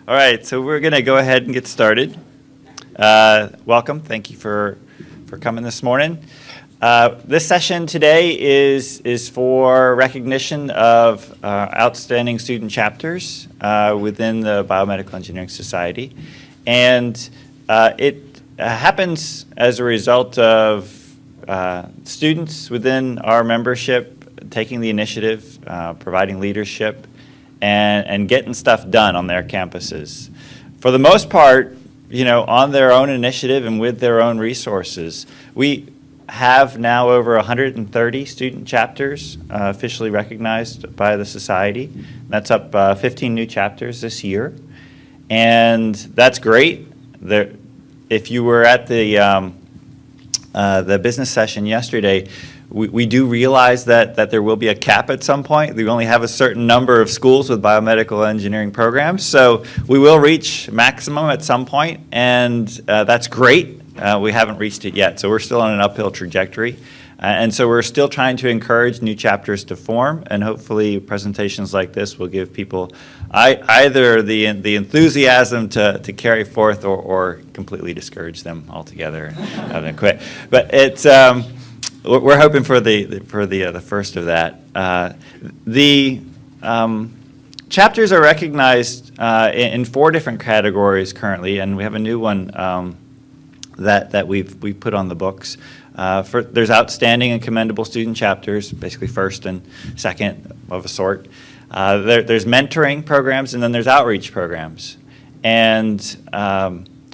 All right, so we're going to go ahead and get started. Welcome. Thank you for coming this morning. This session today is for recognition of outstanding student chapters within the Biomedical Engineering Society. And it happens as a result of students within our membership taking the initiative, providing leadership, and getting stuff done on their campuses. For the most part, on their own initiative and with their own resources. We have now over 130 student chapters officially recognized by the Society. That's up 15 new chapters this year. And that's great. If you were at the business session yesterday, we do realize that there will be a cap at some point. We only have a certain number of schools with biomedical engineering programs, so we will reach maximum at some point, and that's great. We haven't reached it yet, so we're still on an uphill trajectory. And so we're still trying to encourage new chapters to form, and hopefully presentations like this will give people either the enthusiasm to carry forth or completely discourage them altogether and have them quit. But it's we're hoping for the first of that. The chapters are recognized in 4 different categories currently, and we have a new one that we've put on the books. There's outstanding and commendable student chapters, basically first and second of a sort. There's mentoring programs, and then there's outreach programs. And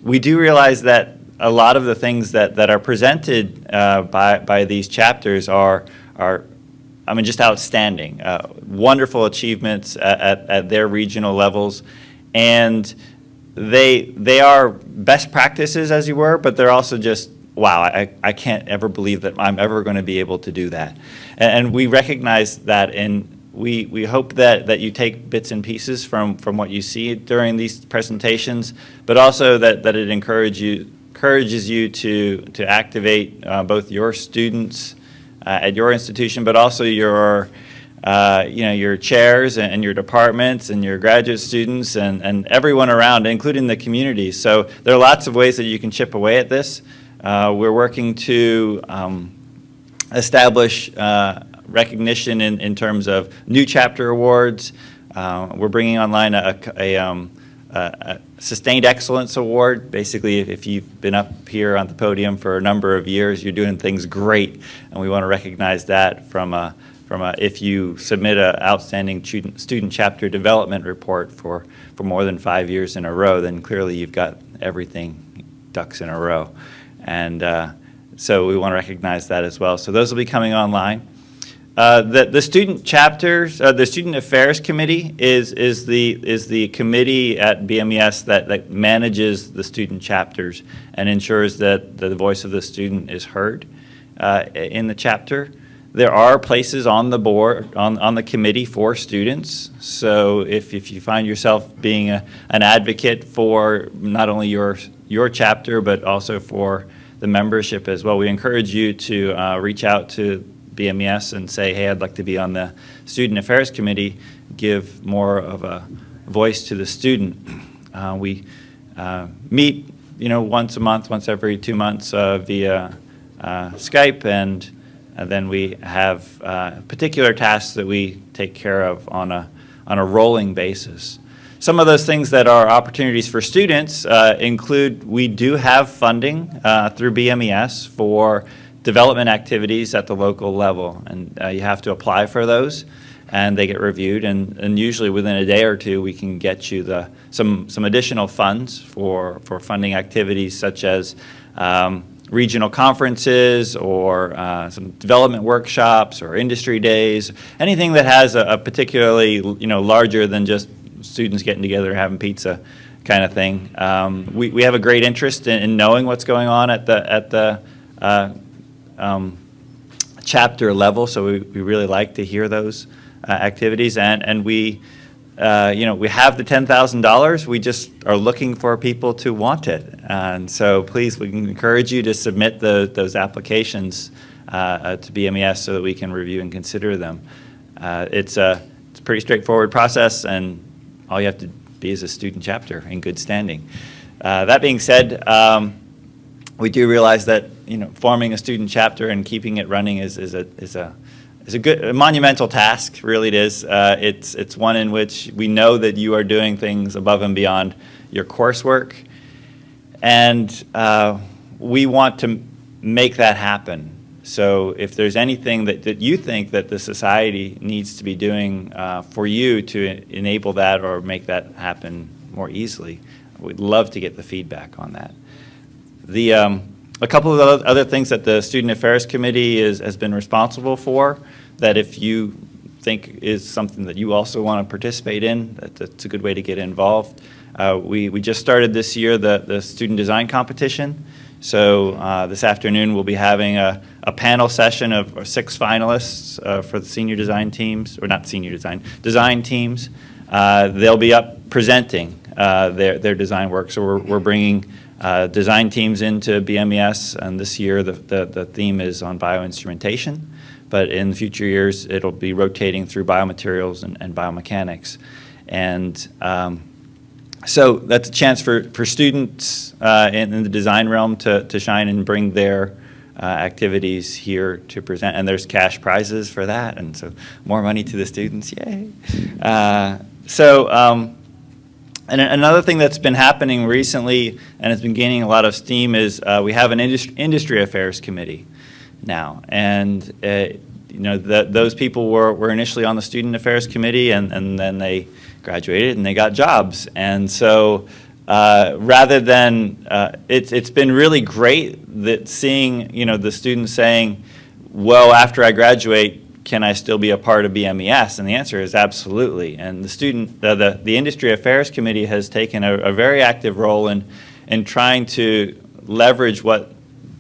we do realize that a lot of the things that are presented by these chapters are just outstanding, wonderful achievements at their regional levels, and they are best practices, as you were, but they're also just, wow, I can't ever believe that I'm ever going to be able to do that. And we recognize that, and we hope that you take bits and pieces from what you see during these presentations, but also that it encourages you to activate both your students at your institution, but also your chairs and your departments and your graduate students and everyone around, including the community. So there are lots of ways that you can chip away at this. We're working to establish recognition in terms of new chapter awards. We're bringing online a Sustained Excellence Award. Basically, if you've been up here on the podium for a number of years, you're doing things great, and we want to recognize that if you submit an Outstanding Student Chapter Development Report for more than 5 years in a row, then clearly you've got everything ducks in a row. And so we want to recognize that as well. So those will be coming online. The student chapters, the Student Affairs Committee is the committee at BMES that manages the student chapters and ensures that the voice of the student is heard in the chapter. There are places on the board, on the committee for students. So if you find yourself being an advocate for not only your chapter, but also for the membership as well, we encourage you to reach out to BMES and say, hey, I'd like to be on the Student Affairs Committee, give more of a voice to the student. We meet once a month, once every 2 months via Skype, and then we have particular tasks that we take care of on a rolling basis. Some of those things that are opportunities for students include, we do have funding through BMES for development activities at the local level, and you have to apply for those, and they get reviewed, and usually within a day or two we can get you some additional funds for funding activities such as regional conferences or some development workshops or industry days, anything that has a particularly larger than just students getting together and having pizza kind of thing. We have a great interest in knowing what's going on at the chapter level, so we really like to hear those activities, and we have the $10,000. We just are looking for people to want it, and so please, we can encourage you to submit those applications to BMES so that we can review and consider them. It's a pretty straightforward process, and all you have to be as a student chapter in good standing. That being said, we do realize that forming a student chapter and keeping it running is a monumental task. Really, it is. It's one in which we know that you are doing things above and beyond your coursework, and we want to make that happen. So if there's anything that you think that the society needs to be doing for you to enable that or make that happen more easily, we'd love to get the feedback on that. A couple of other things that the Student Affairs Committee has been responsible for, that if you think is something that you also want to participate in, that's a good way to get involved. We just started this year the student design competition. So this afternoon we'll be having a panel session of 6 finalists for the senior design teams, or not senior design, design teams. They'll be up presenting their design work. So we're bringing design teams into BMES, and this year the theme is on bioinstrumentation, but in future years it'll be rotating through biomaterials and biomechanics. And so that's a chance for students in the design realm to shine and bring their activities here to present, and there's cash prizes for that, and so more money to the students, yay. And another thing that's been happening recently and has been gaining a lot of steam is we have an industry affairs committee now, and those people were initially on the student affairs committee, and then they graduated and they got jobs. And so rather than it's been really great that seeing the students saying, well, after I graduate, can I still be a part of BMES? And the answer is absolutely. And the Industry Affairs Committee has taken a very active role in trying to leverage what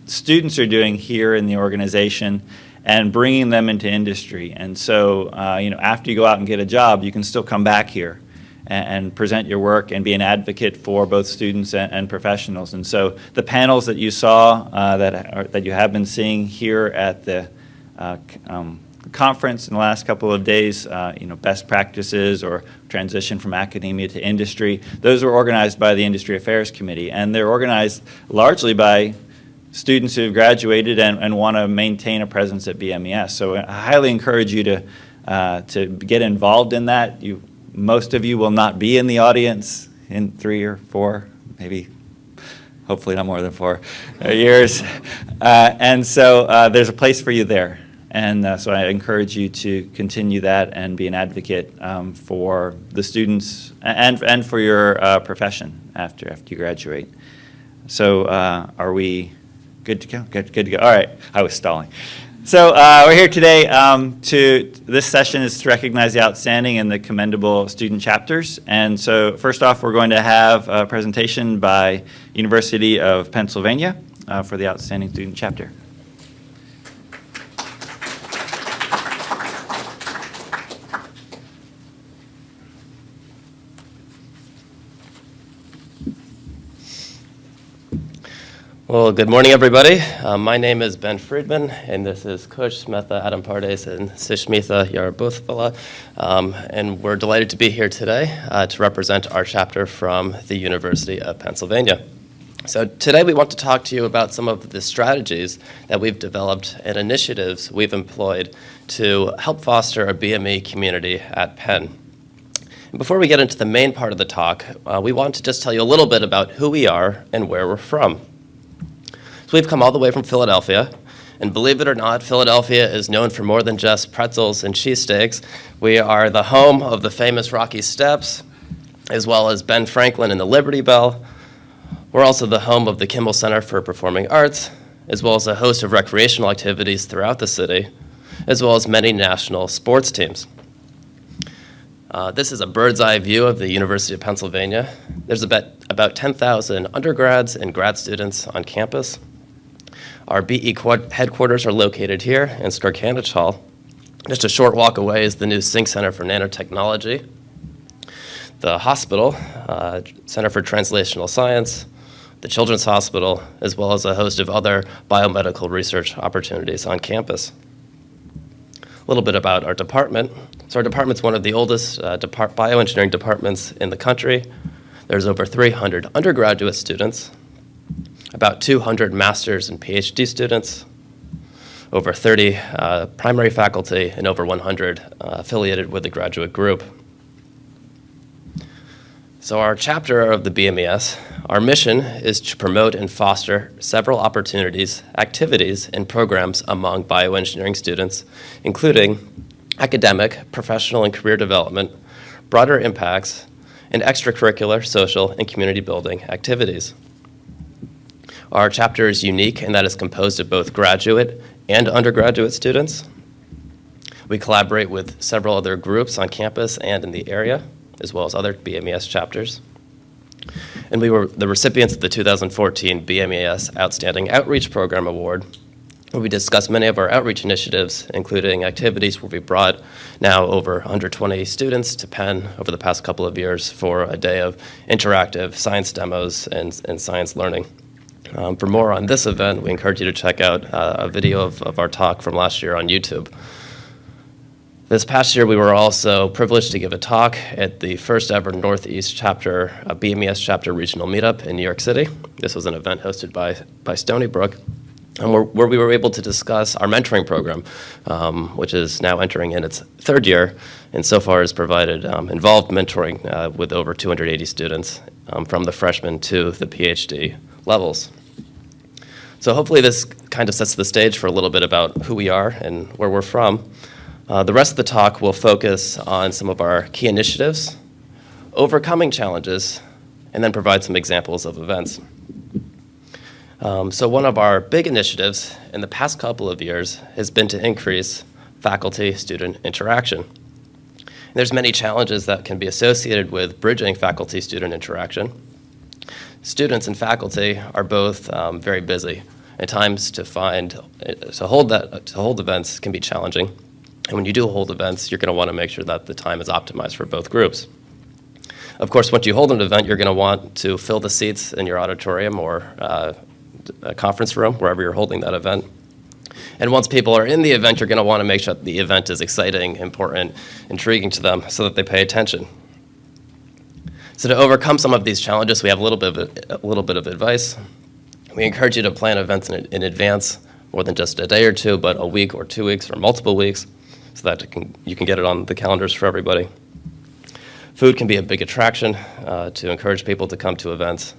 students are doing here in the organization and bringing them into industry. And so, after you go out and get a job, you can still come back here and present your work and be an advocate for both students and professionals. And so the panels that you saw that you have been seeing here at the conference in the last couple of days, best practices or transition from academia to industry, those were organized by the Industry Affairs Committee, and they're organized largely by students who have graduated and want to maintain a presence at BMES. So I highly encourage you to get involved in that. Most of you will not be in the audience in 3 or 4, maybe, hopefully not more than 4 years. And so there's a place for you there. And so I encourage you to continue that and be an advocate for the students and for your profession after you graduate. So are we good to go? Good to go. All right. I was stalling. So we're here today this session is to recognize the outstanding and the commendable student chapters. And so first off, we're going to have a presentation by University of Pennsylvania for the Outstanding Student Chapter. Well, good morning, everybody. My name is Ben Friedman, and this is Kush Smetha Adam Pardes and Sishmitha Yarabuthvala, and we're delighted to be here today to represent our chapter from the University of Pennsylvania. So today we want to talk to you about some of the strategies that we've developed and initiatives we've employed to help foster a BME community at Penn. And before we get into the main part of the talk, we want to just tell you a little bit about who we are and where we're from. So we've come all the way from Philadelphia, and believe it or not, Philadelphia is known for more than just pretzels and cheesesteaks. We are the home of the famous Rocky Steps, as well as Ben Franklin and the Liberty Bell. We're also the home of the Kimmel Center for Performing Arts, as well as a host of recreational activities throughout the city, as well as many national sports teams. This is a bird's eye view of the University of Pennsylvania. There's about 10,000 undergrads and grad students on campus. Our BE headquarters are located here in Skarkanich Hall. Just a short walk away is the new Sync Center for Nanotechnology, the hospital, Center for Translational Science, the Children's Hospital, as well as a host of other biomedical research opportunities on campus. A little bit about our department. So our department's one of the oldest bioengineering departments in the country. There's over 300 undergraduate students, about 200 master's and PhD students, over 30 primary faculty, and over 100 affiliated with the graduate group. So our chapter of the BMES, our mission is to promote and foster several opportunities, activities, and programs among bioengineering students, including academic, professional, and career development, broader impacts, and extracurricular, social, and community building activities. Our chapter is unique in that it's composed of both graduate and undergraduate students. We collaborate with several other groups on campus and in the area, as well as other BMES chapters. And we were the recipients of the 2014 BMES Outstanding Outreach Program Award, where we discussed many of our outreach initiatives, including activities where we brought now over 120 students to Penn over the past couple of years for a day of interactive science demos and science learning. For more on this event, we encourage you to check out a video of our talk from last year on YouTube. This past year, we were also privileged to give a talk at the first ever Northeast chapter, BMES chapter regional meetup in New York City. This was an event hosted by Stony Brook, and where we were able to discuss our mentoring program, which is now entering in its third year, and so far has provided involved mentoring with over 280 students from the freshman to the PhD levels. So hopefully this kind of sets the stage for a little bit about who we are and where we're from. The rest of the talk will focus on some of our key initiatives, overcoming challenges, and then provide some examples of events. So one of our big initiatives in the past couple of years has been to increase faculty-student interaction. And there's many challenges that can be associated with bridging faculty-student interaction. Students and faculty are both very busy. At times to hold events can be challenging. And when you do hold events, you're going to want to make sure that the time is optimized for both groups. Of course, once you hold an event, you're going to want to fill the seats in your auditorium or a conference room, wherever you're holding that event. And once people are in the event, you're going to want to make sure that the event is exciting, important, intriguing to them so that they pay attention. So to overcome some of these challenges, we have a little bit of advice. We encourage you to plan events in advance, more than just a day or two, but a week or 2 weeks or multiple weeks, so that you can get it on the calendars for everybody. Food can be a big attraction to encourage people to come to events.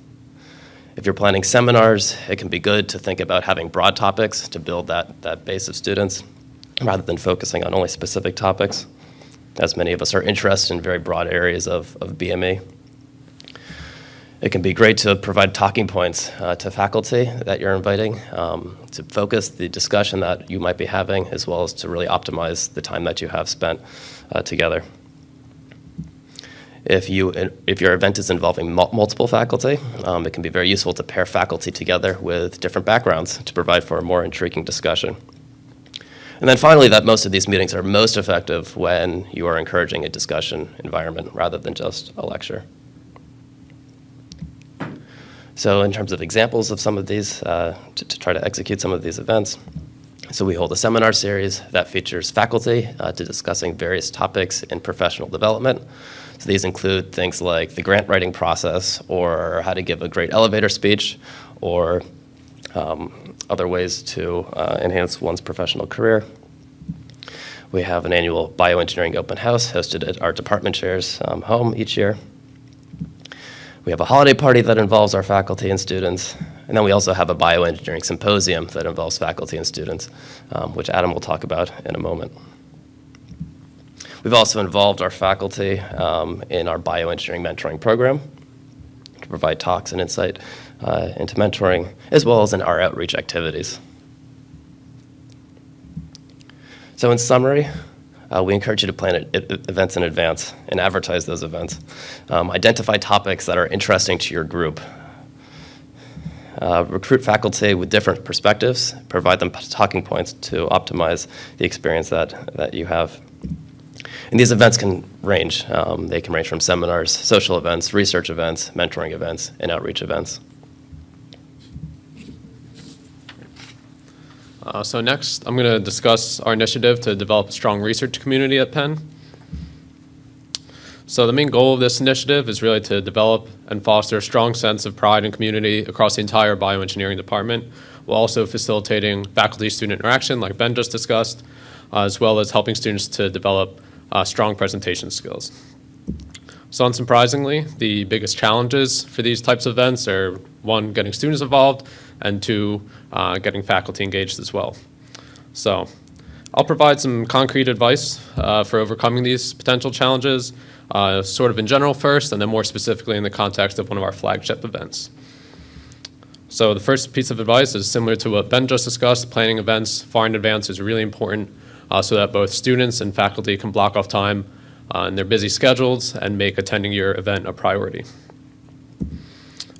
If you're planning seminars, it can be good to think about having broad topics to build that base of students, rather than focusing on only specific topics, as many of us are interested in very broad areas of BME. It can be great to provide talking points to faculty that you're inviting to focus the discussion that you might be having, as well as to really optimize the time that you have spent together. If your event is involving multiple faculty, it can be very useful to pair faculty together with different backgrounds to provide for a more intriguing discussion. And then finally, that most of these meetings are most effective when you are encouraging a discussion environment rather than just a lecture. So in terms of examples of some of these, to try to execute some of these events, so we hold a seminar series that features faculty to discussing various topics in professional development. So these include things like the grant writing process, or how to give a great elevator speech, or other ways to enhance one's professional career. We have an annual bioengineering open house hosted at our department chair's home each year. We have a holiday party that involves our faculty and students, and then we also have a bioengineering symposium that involves faculty and students, which Adam will talk about in a moment. We've also involved our faculty in our bioengineering mentoring program to provide talks and insight into mentoring, as well as in our outreach activities. So in summary, we encourage you to plan events in advance and advertise those events. Identify topics that are interesting to your group. Recruit faculty with different perspectives. Provide them talking points to optimize the experience that you have. And these events can range. They can range from seminars, social events, research events, mentoring events, and outreach events. So next, I'm going to discuss our initiative to develop a strong research community at Penn. So the main goal of this initiative is really to develop and foster a strong sense of pride and community across the entire bioengineering department, while also facilitating faculty-student interaction, like Ben just discussed, as well as helping students to develop strong presentation skills. So unsurprisingly, the biggest challenges for these types of events are, one, getting students involved, and two, getting faculty engaged as well. So I'll provide some concrete advice for overcoming these potential challenges, sort of in general first, and then more specifically in the context of one of our flagship events. So the first piece of advice is similar to what Ben just discussed. Planning events far in advance is really important so that both students and faculty can block off time in their busy schedules and make attending your event a priority.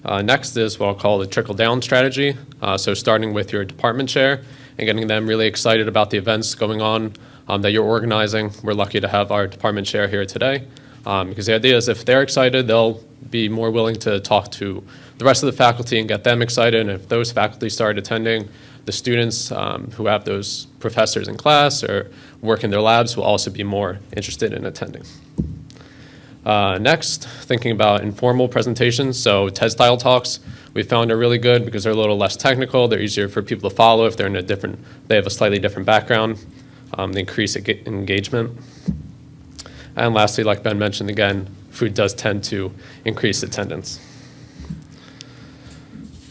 Next is what I'll call the trickle-down strategy. So starting with your department chair and getting them really excited about the events going on that you're organizing. We're lucky to have our department chair here today because the idea is if they're excited, they'll be more willing to talk to the rest of the faculty and get them excited. And if those faculty start attending, the students who have those professors in class or work in their labs will also be more interested in attending. Next, thinking about informal presentations. So TED-style talks we found are really good because they're a little less technical. They're easier for people to follow if they're they have a slightly different background. They increase engagement. And lastly, like Ben mentioned again, food does tend to increase attendance.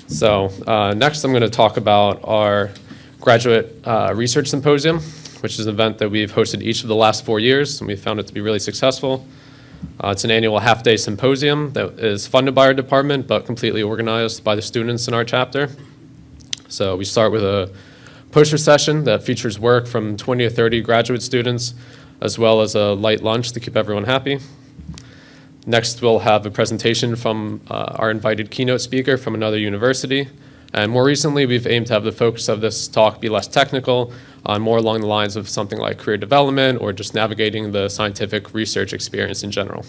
So next I'm going to talk about our graduate research symposium, which is an event that we've hosted each of the last 4 years, and we found it to be really successful. It's an annual half-day symposium that is funded by our department, but completely organized by the students in our chapter. So we start with a poster session that features work from 20 to 30 graduate students, as well as a light lunch to keep everyone happy. Next, we'll have a presentation from our invited keynote speaker from another university. And more recently, we've aimed to have the focus of this talk be less technical, more along the lines of something like career development or just navigating the scientific research experience in general.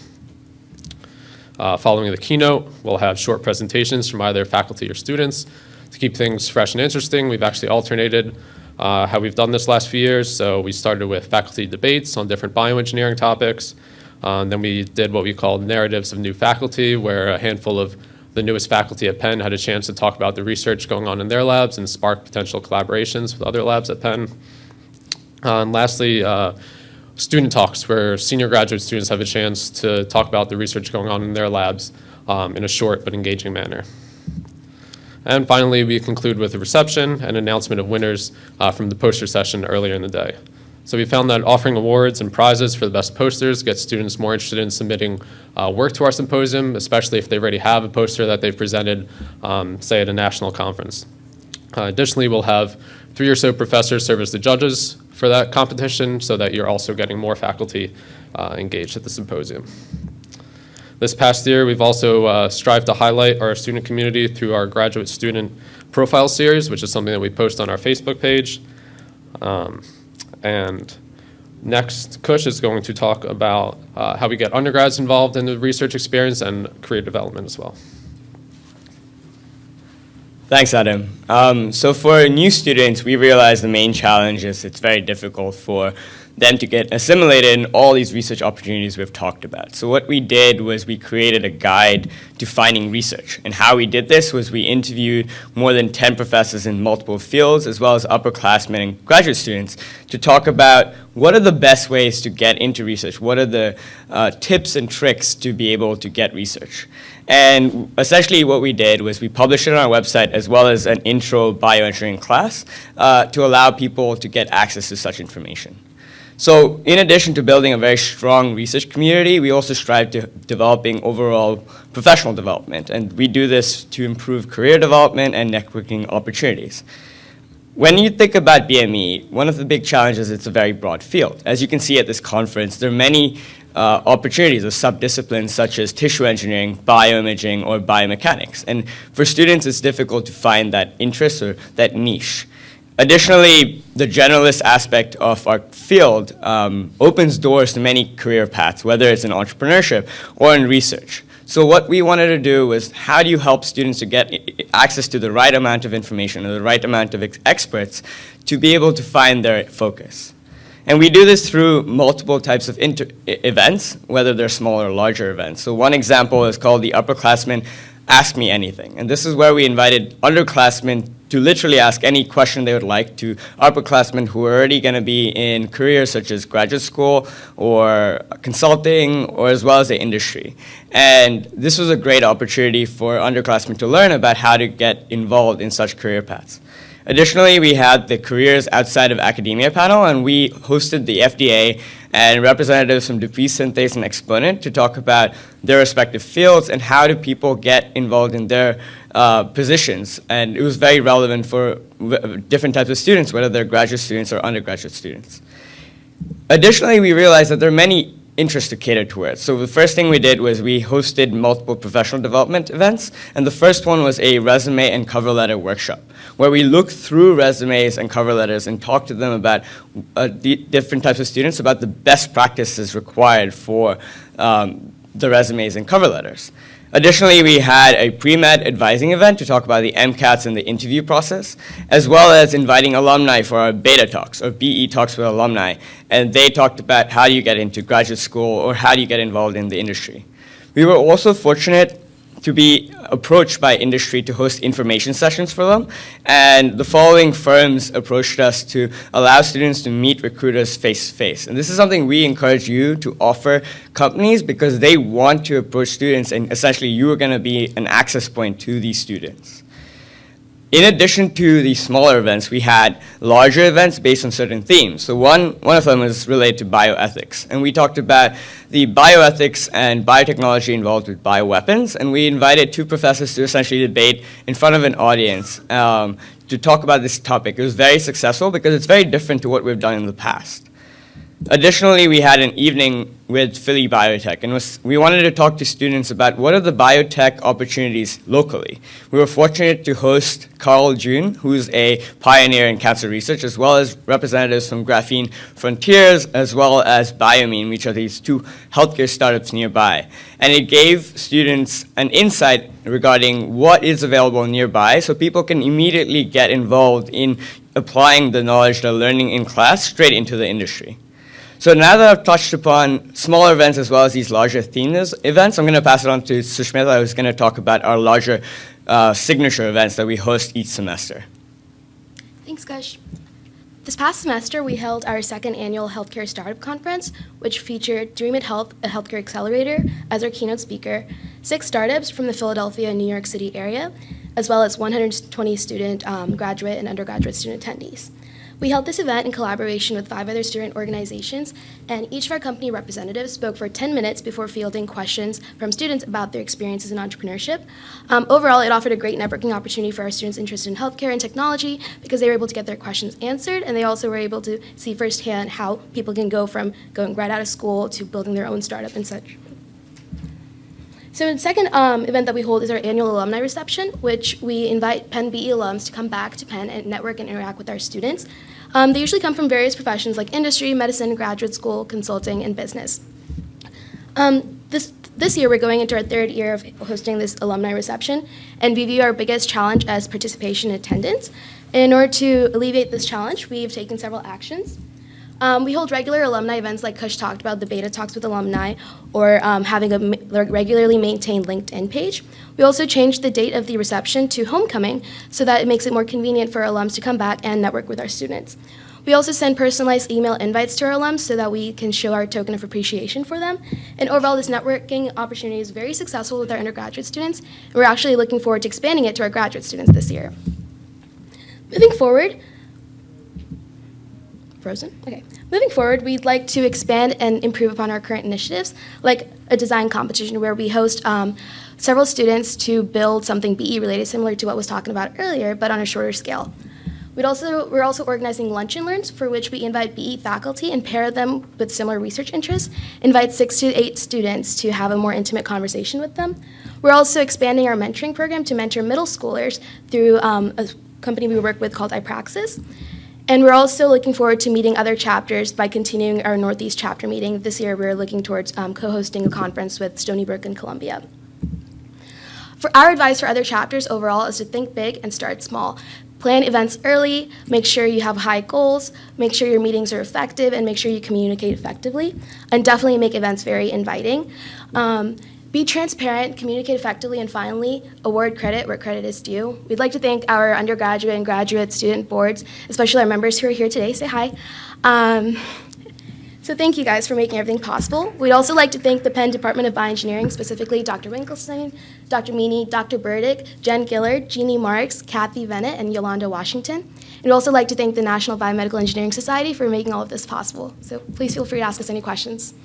Following the keynote, we'll have short presentations from either faculty or students. To keep things fresh and interesting, we've actually alternated how we've done this last few years. So we started with faculty debates on different bioengineering topics. Then we did what we called narratives of new faculty, where a handful of the newest faculty at Penn had a chance to talk about the research going on in their labs and spark potential collaborations with other labs at Penn. And lastly, student talks, where senior graduate students have a chance to talk about the research going on in their labs in a short but engaging manner. And finally, we conclude with a reception and announcement of winners from the poster session earlier in the day. So we found that offering awards and prizes for the best posters gets students more interested in submitting work to our symposium, especially if they already have a poster that they've presented, say, at a national conference. Additionally, we'll have 3 or so professors serve as the judges for that competition so that you're also getting more faculty engaged at the symposium. This past year, we've also strived to highlight our student community through our graduate student profile series, which is something that we post on our Facebook page. And next, Kush is going to talk about how we get undergrads involved in the research experience and career development as well. Thanks, Adam. So for new students, we realize the main challenge is it's very difficult for them to get assimilated in all these research opportunities we've talked about. So what we did was we created a guide to finding research. And how we did this was we interviewed more than 10 professors in multiple fields, as well as upperclassmen and graduate students, to talk about what are the best ways to get into research, what are the tips and tricks to be able to get research. And essentially what we did was we published it on our website as well as an intro bioengineering class to allow people to get access to such information. So in addition to building a very strong research community, we also strive to developing overall professional development. And we do this to improve career development and networking opportunities. When you think about BME, one of the big challenges is it's a very broad field. As you can see at this conference, there are many opportunities of subdisciplines such as tissue engineering, bioimaging, or biomechanics. And for students, it's difficult to find that interest or that niche. Additionally, the generalist aspect of our field opens doors to many career paths, whether it's in entrepreneurship or in research. So what we wanted to do was, how do you help students to get access to the right amount of information or the right amount of experts to be able to find their focus? And we do this through multiple types of events, whether they're small or larger events. So one example is called the Upperclassmen Ask Me Anything. And this is where we invited underclassmen to literally ask any question they would like to upperclassmen who are already going to be in careers such as graduate school or consulting, or as well as the industry. And this was a great opportunity for underclassmen to learn about how to get involved in such career paths. Additionally, we had the Careers Outside of Academia panel, and we hosted the FDA and representatives from Dupuis, Synthes, and Exponent to talk about their respective fields and how do people get involved in their positions. And it was very relevant for different types of students, whether they're graduate students or undergraduate students. Additionally, we realized that there are many interests to cater towards. So the first thing we did was we hosted multiple professional development events, and the first one was a resume and cover letter workshop, where we looked through resumes and cover letters and talked to them about different types of students, about the best practices required for the resumes and cover letters. Additionally, we had a pre-med advising event to talk about the MCATs and the interview process, as well as inviting alumni for our beta talks, or BE talks with alumni. And they talked about how you get into graduate school or how do you get involved in the industry. We were also fortunate to be approached by industry to host information sessions for them. And the following firms approached us to allow students to meet recruiters face-to-face. And this is something we encourage you to offer companies because they want to approach students, and essentially you are going to be an access point to these students. In addition to the smaller events, we had larger events based on certain themes. So one of them was related to bioethics. And we talked about the bioethics and biotechnology involved with bioweapons. And we invited two professors to essentially debate in front of an audience to talk about this topic. It was very successful because it's very different to what we've done in the past. Additionally, we had an evening with Philly Biotech, and we wanted to talk to students about what are the biotech opportunities locally. We were fortunate to host Carl June, who's a pioneer in cancer research, as well as representatives from Graphene Frontiers, as well as Biomeme, which are these two healthcare startups nearby. And it gave students an insight regarding what is available nearby, so people can immediately get involved in applying the knowledge they're learning in class straight into the industry. So now that I've touched upon smaller events as well as these larger themed events, I'm going to pass it on to Sushmita, who's going to talk about our larger signature events that we host each semester. Thanks, Kush. This past semester, we held our second annual Healthcare Startup Conference, which featured Dream It Health, a healthcare accelerator, as our keynote speaker, 6 startups from the Philadelphia and New York City area, as well as 120 student, graduate, and undergraduate student attendees. We held this event in collaboration with 5 other student organizations, and each of our company representatives spoke for 10 minutes before fielding questions from students about their experiences in entrepreneurship. Overall, it offered a great networking opportunity for our students interested in healthcare and technology because they were able to get their questions answered, and they also were able to see firsthand how people can go from going right out of school to building their own startup and such. So the second event that we hold is our annual alumni reception, which we invite Penn BE alums to come back to Penn and network and interact with our students. They usually come from various professions like industry, medicine, graduate school, consulting, and business. This year, we're going into our 3rd year of hosting this alumni reception, and we view our biggest challenge as participation and attendance. In order to alleviate this challenge, we've taken several actions. We hold regular alumni events like Kush talked about, the beta talks with alumni, or having a regularly maintained LinkedIn page. We also changed the date of the reception to homecoming so that it makes it more convenient for our alums to come back and network with our students. We also send personalized email invites to our alums so that we can show our token of appreciation for them. And overall, this networking opportunity is very successful with our undergraduate students. And we're actually looking forward to expanding it to our graduate students this year. Moving forward, Moving forward, we'd like to expand and improve upon our current initiatives, like a design competition where we host several students to build something BE related, similar to what was talking about earlier, but on a shorter scale. We're also organizing lunch and learns, for which we invite BE faculty and pair them with similar research interests, invite 6 to 8 students to have a more intimate conversation with them. We're also expanding our mentoring program to mentor middle schoolers through a company we work with called iPraxis. And we're also looking forward to meeting other chapters by continuing our Northeast chapter meeting. This year, we're looking towards co-hosting a conference with Stony Brook and Columbia. For our advice for other chapters overall is to think big and start small. Plan events early, make sure you have high goals, make sure your meetings are effective, and make sure you communicate effectively. And definitely make events very inviting. Be transparent, communicate effectively, and finally, award credit where credit is due. We'd like to thank our undergraduate and graduate student boards, especially our members who are here today. Say hi. So thank you guys for making everything possible. We'd also like to thank the Penn Department of Bioengineering, specifically Dr. Winkelstein, Dr. Meany, Dr. Burdick, Jen Gillard, Jeannie Marks, Kathy Bennett, and Yolanda Washington. And we'd also like to thank the National Biomedical Engineering Society for making all of this possible. So please feel free to ask us any questions.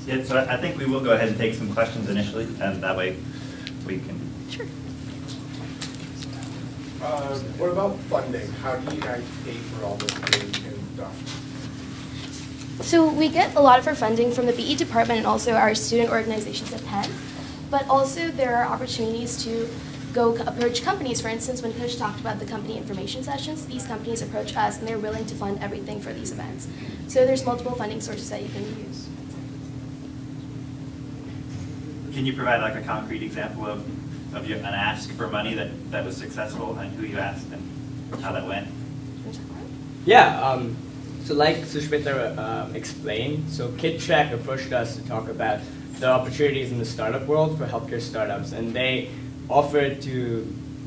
Yeah, so I think we will go ahead and take some questions initially, and that way we can. Sure. What about funding? How do you guys pay for all this and stuff? So we get a lot of our funding from the BE department and also our student organizations at Penn. But also there are opportunities to go approach companies. For instance, when Coach talked about the company information sessions, these companies approach us and they're willing to fund everything for these events. So there's multiple funding sources that you can use. Can you provide like a concrete example of an ask for money that was successful and who you asked and how that went? Yeah, so like Sushmita explained, so KidCheck approached us to talk about the opportunities in the startup world for healthcare startups, and they offered to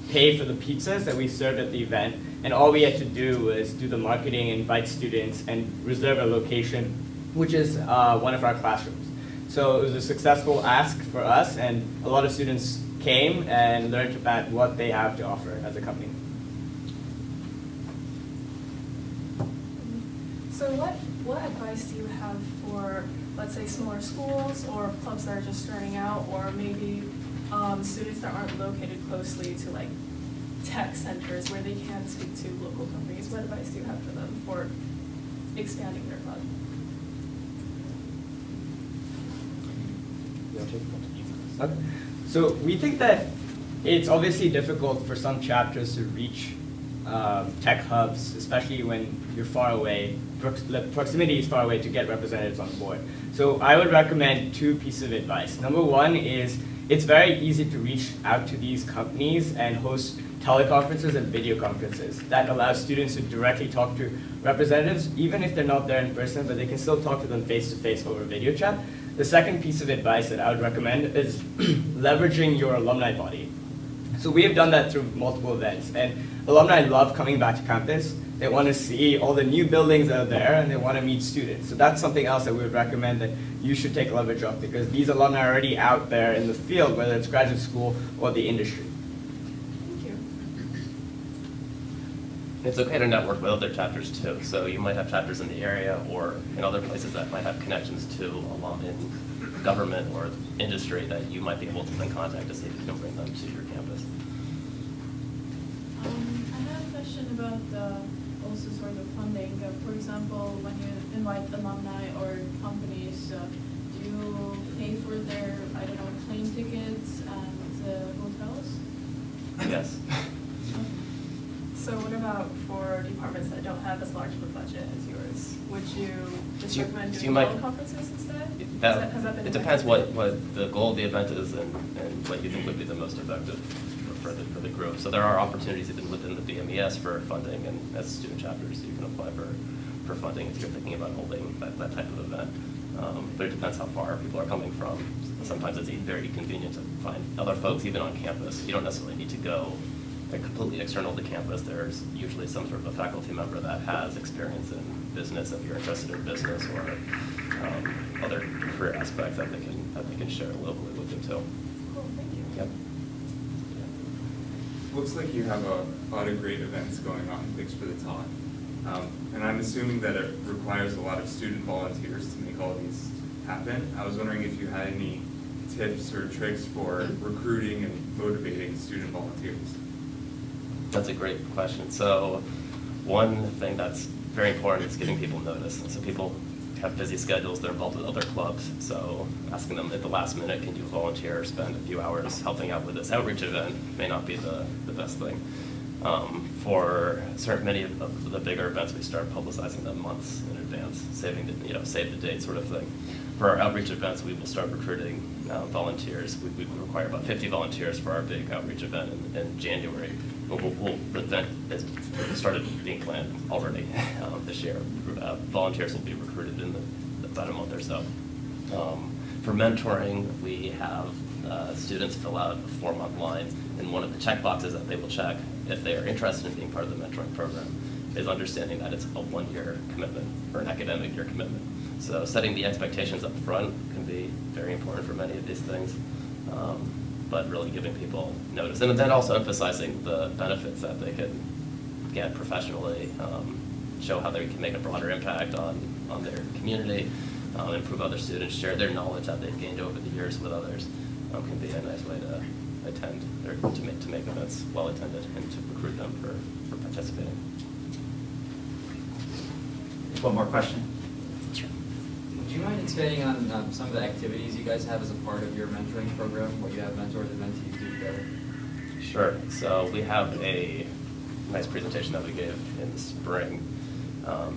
pay for the pizzas that we served at the event, and all we had to do was do the marketing, invite students, and reserve a location, which is one of our classrooms. So it was a successful ask for us, and a lot of students came and learned about what they have to offer as a company. So what advice do you have for, let's say, smaller schools or clubs that are just starting out, or maybe students that aren't located closely to like tech centers where they can speak to local companies? What advice do you have for them for expanding their club? Okay. So we think that it's obviously difficult for some chapters to reach tech hubs, especially when you're far away. Proximity is far away to get representatives on board. So I would recommend two pieces of advice. Number one is it's very easy to reach out to these companies and host teleconferences and video conferences. That allows students to directly talk to representatives, even if they're not there in person, but they can still talk to them face-to-face over video chat. The second piece of advice that I would recommend is leveraging your alumni body. So we have done that through multiple events, and alumni love coming back to campus. They want to see all the new buildings that are there, and they want to meet students. So that's something else that we would recommend that you should take leverage of, because these alumni are already out there in the field, whether it's graduate school or the industry. Thank you. It's okay to network with other chapters too. So you might have chapters in the area or in other places that might have connections to alum in government or industry that you might be able to then contact to see if you can bring them to your campus. I have a question about also sort of funding. For example, when you invite alumni or companies, do you pay for their, I don't know, plane tickets and hotels? Yes. So what about for departments that don't have as large of a budget as yours? Would you just So you- recommend so doing you might- teleconferences instead? Has that been It depends what the goal of the event is and what you think would be the most effective for the group. So there are opportunities even within the BMES for funding, and as student chapters, you can apply for funding if you're thinking about holding that type of event. But it depends how far people are coming from. Sometimes it's very convenient to find other folks even on campus. You don't necessarily need to go completely external to campus. There's usually some sort of a faculty member that has experience in business if you're interested in business, or other career aspects that they can share locally with them too. Cool, thank you. Yep. Looks like you have a lot of great events going on. Thanks for the talk. And I'm assuming that it requires a lot of student volunteers to make all these happen. I was wondering if you had any tips or tricks for recruiting and motivating student volunteers. That's a great question. So one thing that's very important is giving people notice. So people have busy schedules, they're involved with other clubs. So asking them at the last minute, can you volunteer or spend a few hours helping out with this outreach event may not be the best thing. For many of the bigger events, we start publicizing them months in advance, save the date sort of thing. for our outreach events, we will start recruiting volunteers. We require about 50 volunteers for our big outreach event in January. The event has started being planned already this year. Volunteers will be recruited in about a month or so. For mentoring, we have students fill out a form online, and one of the check boxes that they will check if they are interested in being part of the mentoring program is understanding that it's a 1-year commitment or an academic year commitment. So setting the expectations up front can be very important for many of these things, but really giving people notice. And then also emphasizing the benefits that they can get professionally, show how they can make a broader impact on their community, improve other students, share their knowledge that they've gained over the years with others, can be a nice way to attend or to make events well attended and to recruit them for participating. One more question. Do you mind expanding on some of the activities you guys have as a part of your mentoring program, what you have mentors and mentees do together? Sure. So we have a nice presentation that we gave in the spring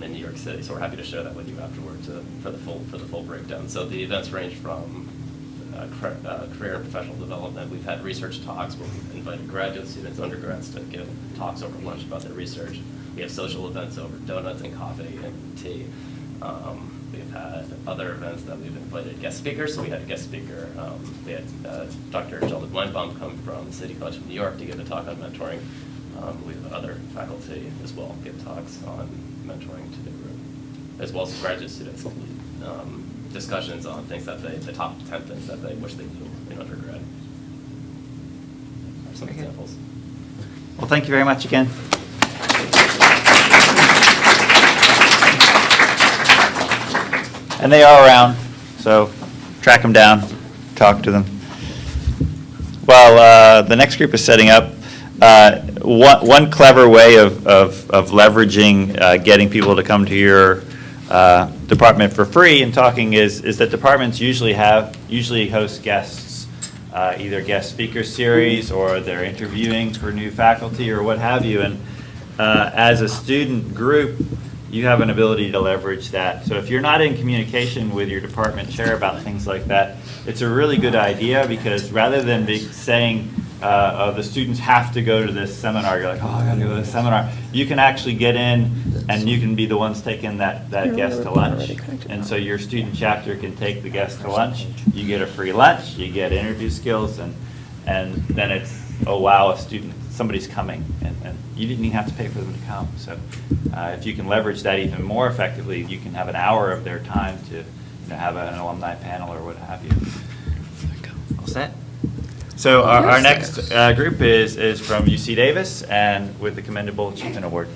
in New York City. So we're happy to share that with you afterwards for the full breakdown. So the events range from career and professional development. We've had research talks where we've invited graduate students, undergrads to give talks over lunch about their research. We have social events over donuts and coffee and tea. We've had other events that we've invited guest speakers. So we had a guest speaker. We had Dr. Sheldon Weinbaum come from City College of New York to give a talk on mentoring. We have other faculty as well give talks on mentoring to the group, as well as graduate students. Discussions on things that the top 10 things that they wish they knew in undergrad. Some examples. Well, thank you very much again. And they are around, so track them down, talk to them. Well, the next group is setting up. One clever way of leveraging getting people to come to your department for free and talking is that departments usually host guests, either guest speaker series or they're interviewing for new faculty or what have you. And as a student group, you have an ability to leverage that. So if you're not in communication with your department chair about things like that, it's a really good idea, because rather than saying, the students have to go to this seminar, you're like, oh, I gotta go to this seminar. You can actually get in and you can be the ones taking that guest to lunch. And so your student chapter can take the guest to lunch. You get a free lunch, you get interview skills, and then it's, oh wow, somebody's coming, and you didn't even have to pay for them to come. So if you can leverage that even more effectively, you can have an hour of their time to have an alumni panel or what have you. All set? So our next group is from UC Davis and with the Commendable Achievement Award.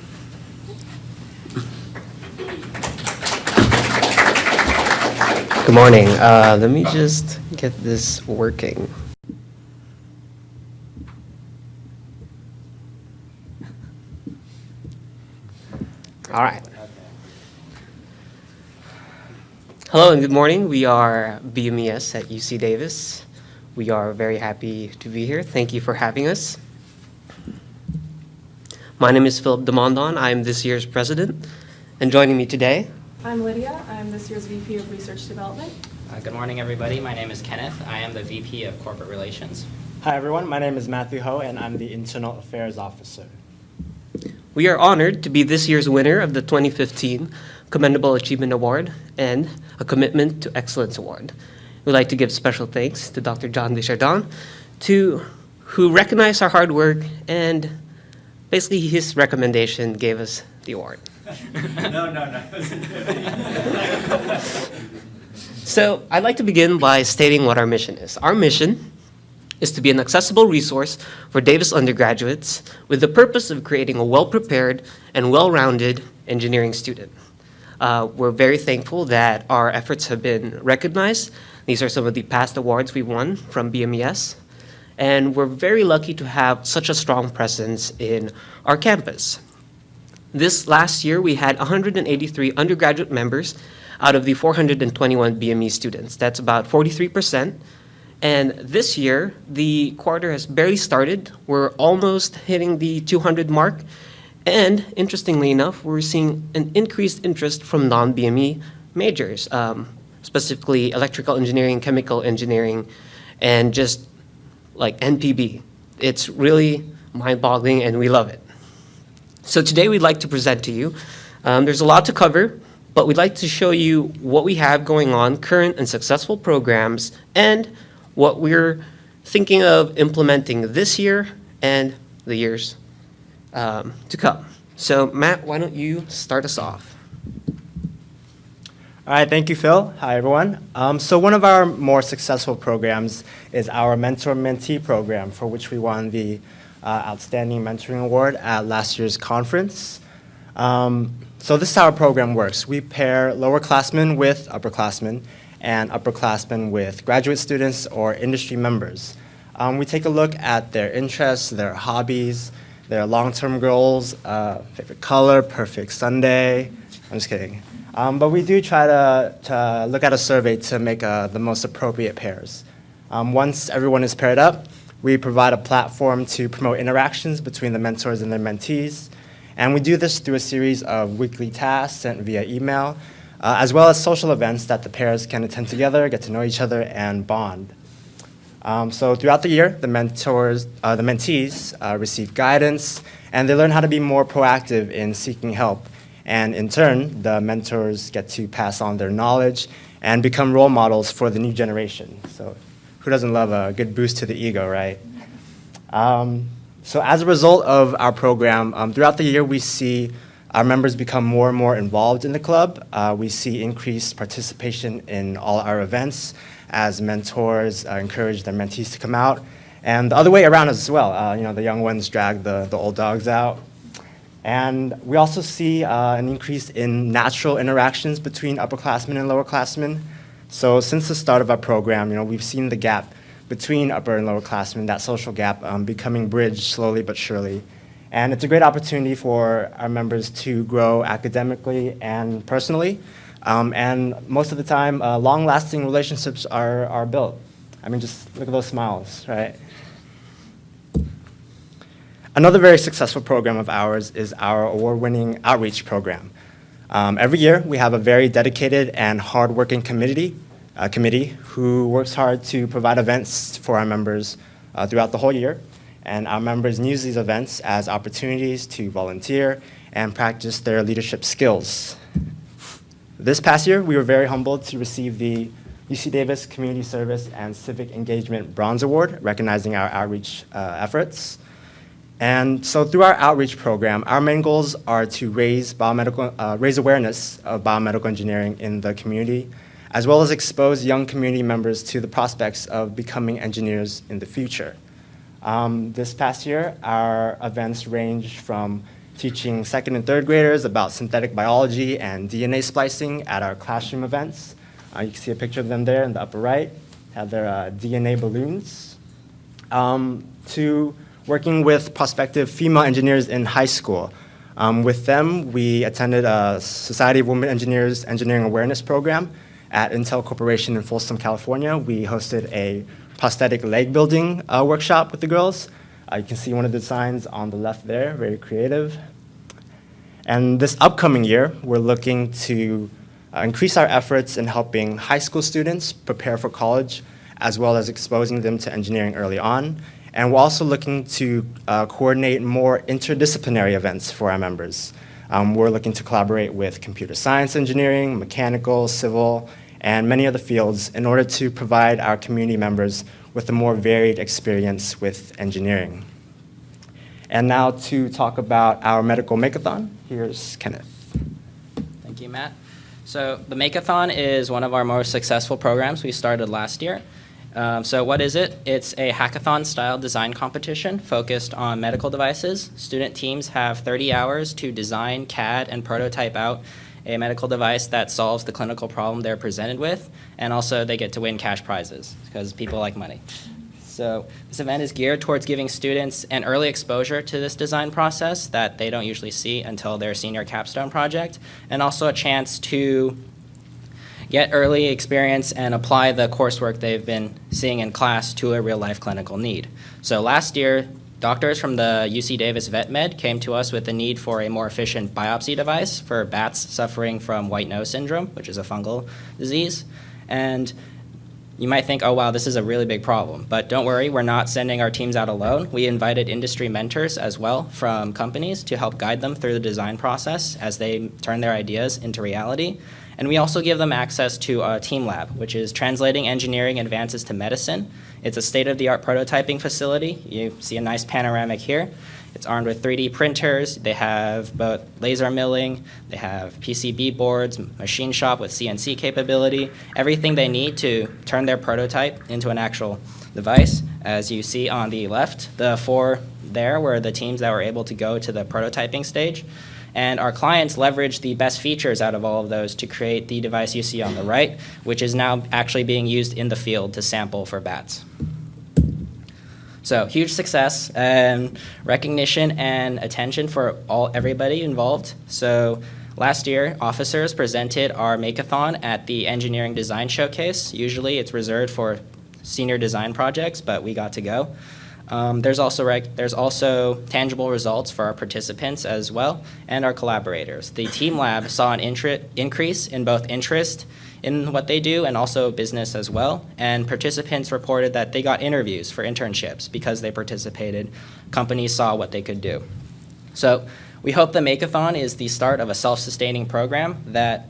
Good morning. Let me just get this working. All right. Hello and good morning. We are BMES at UC Davis. We are very happy to be here. Thank you for having us. My name is Philip Demondon. I'm this year's president. And joining me today, I'm Lydia. I'm this year's VP of Research Development. Good morning, everybody. My name is Kenneth. I am the VP of Corporate Relations. Hi, everyone. My name is Matthew Ho, and I'm the Internal Affairs Officer. we are honored to be this year's winner of the 2015 Commendable Achievement Award and a Commitment to Excellence Award. We'd like to give special thanks to Dr. John Desjardins, who recognized our hard work, and basically his recommendation gave us the award. No. So I'd like to begin by stating what our mission is. Our mission is to be an accessible resource for Davis undergraduates with the purpose of creating a well-prepared and well-rounded engineering student. We're very thankful that our efforts have been recognized. These are some of the past awards we won from BMES. And we're very lucky to have such a strong presence in our campus. This last year, we had 183 undergraduate members out of the 421 BME students. That's about 43%. And this year, the quarter has barely started. We're almost hitting the 200 mark. And interestingly enough, we're seeing an increased interest from non-BME majors. specifically electrical engineering, chemical engineering, and just like NPB. It's really mind-boggling, and we love it. So today we'd like to present to you. There's a lot to cover, but we'd like to show you what we have going on, current and successful programs, and what we're thinking of implementing this year and the years to come. So Matt, why don't you start us off? All right, thank you, Phil. Hi, everyone. So one of our more successful programs is our mentor-mentee program, for which we won the Outstanding Mentoring Award at last year's conference. So this is how our program works. We pair lowerclassmen with upperclassmen and upperclassmen with graduate students or industry members. We take a look at their interests, their hobbies, their long-term goals, favorite color, perfect Sunday. I'm just kidding. But we do try to look at a survey to make the most appropriate pairs. Once everyone is paired up, we provide a platform to promote interactions between the mentors and their mentees. And we do this through a series of weekly tasks sent via email, as well as social events that the pairs can attend together, get to know each other, and bond. So throughout the year, the mentees receive guidance, and they learn how to be more proactive in seeking help. And in turn, the mentors get to pass on their knowledge and become role models for the new generation. So who doesn't love a good boost to the ego, right? So as a result of our program, throughout the year, we see our members become more and more involved in the club. We see increased participation in all our events as mentors encourage their mentees to come out. And the other way around as well. The young ones drag the old dogs out. And we also see an increase in natural interactions between upperclassmen and lowerclassmen. So since the start of our program, we've seen the gap between upper and lowerclassmen, that social gap becoming bridged slowly but surely. And it's a great opportunity for our members to grow academically and personally. And most of the time, long-lasting relationships are built. I mean, just look at those smiles, right? Another very successful program of ours is our award-winning outreach program. Every year, we have a very dedicated and hardworking committee who works hard to provide events for our members throughout the whole year. And our members use these events as opportunities to volunteer and practice their leadership skills. This past year, we were very humbled to receive the UC Davis Community Service and Civic Engagement Bronze Award, recognizing our outreach efforts. And so through our outreach program, our main goals are to raise awareness of biomedical engineering in the community, as well as expose young community members to the prospects of becoming engineers in the future. This past year, our events ranged from teaching second and third graders about synthetic biology and DNA splicing at our classroom events. You can see a picture of them there in the upper right, have their DNA balloons, to working with prospective female engineers in high school. With them, we attended a Society of Women Engineers Engineering Awareness Program at Intel Corporation in Folsom, California. We hosted a prosthetic leg building workshop with the girls. You can see one of the designs on the left there, very creative. And this upcoming year, we're looking to increase our efforts in helping high school students prepare for college, as well as exposing them to engineering early on. And we're also looking to coordinate more interdisciplinary events for our members. We're looking to collaborate with computer science engineering, mechanical, civil, and many other fields in order to provide our community members with a more varied experience with engineering. And now to talk about our medical makeathon, here's Kenneth. Thank you, Matt. So the Makeathon is one of our most successful programs we started last year. So what is it? It's a hackathon-style design competition focused on medical devices. Student teams have 30 hours to design, CAD, and prototype out a medical device that solves the clinical problem they're presented with, and also they get to win cash prizes because people like money. So this event is geared towards giving students an early exposure to this design process that they don't usually see until their senior capstone project, and also a chance to get early experience and apply the coursework they've been seeing in class to a real-life clinical need. So last year, Doctors from the UC Davis Vet Med came to us with the need for a more efficient biopsy device for bats suffering from white nose syndrome, which is a fungal disease. And you might think, oh, wow, this is a really big problem. But don't worry, we're not sending our teams out alone. We invited industry mentors as well from companies to help guide them through the design process as they turn their ideas into reality. And we also give them access to a team lab, which is translating engineering advances to medicine. It's a state-of-the-art prototyping facility. You see a nice panoramic here. It's armed with 3D printers. They have both laser milling. They have PCB boards, machine shop with CNC capability, everything they need to turn their prototype into an actual device. As you see on the left, the 4 there were the teams that were able to go to the prototyping stage. And our clients leveraged the best features out of all of those to create the device you see on the right, which is now actually being used in the field to sample for bats. So huge success and recognition and attention for everybody involved. So last year, officers presented our Makeathon at the Engineering Design Showcase. Usually it's reserved for senior design projects, but we got to go. There's also tangible results for our participants as well and our collaborators. The team lab saw an increase in both interest in what they do and also business as well. And participants reported that they got interviews for internships because they participated. Companies saw what they could do. So we hope the Makeathon is the start of a self-sustaining program that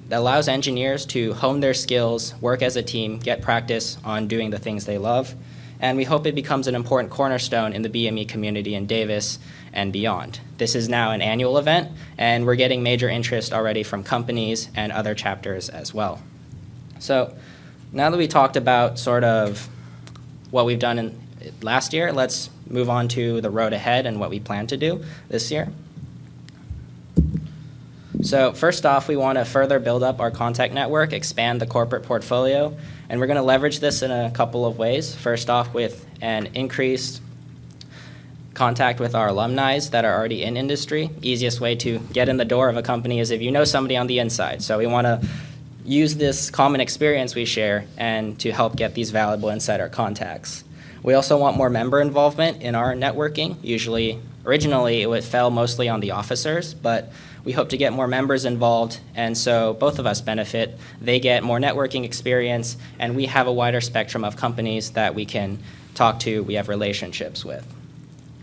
allows engineers to hone their skills, work as a team, get practice on doing the things they love. And we hope it becomes an important cornerstone in the BME community in Davis and beyond. This is now an annual event, and we're getting major interest already from companies and other chapters as well. So now that we talked about sort of what we've done last year, let's move on to the road ahead and what we plan to do this year. So first off, we want to further build up our contact network, expand the corporate portfolio, and we're going to leverage this in a couple of ways. First off, with an increased contact with our alumni that are already in industry. Easiest way to get in the door of a company is if you know somebody on the inside. So we want to use this common experience we share and to help get these valuable insider contacts. We also want more member involvement in our networking. Originally, it fell mostly on the officers, but we hope to get more members involved, and so both of us benefit. They get more networking experience, and we have a wider spectrum of companies that we can talk to, we have relationships with.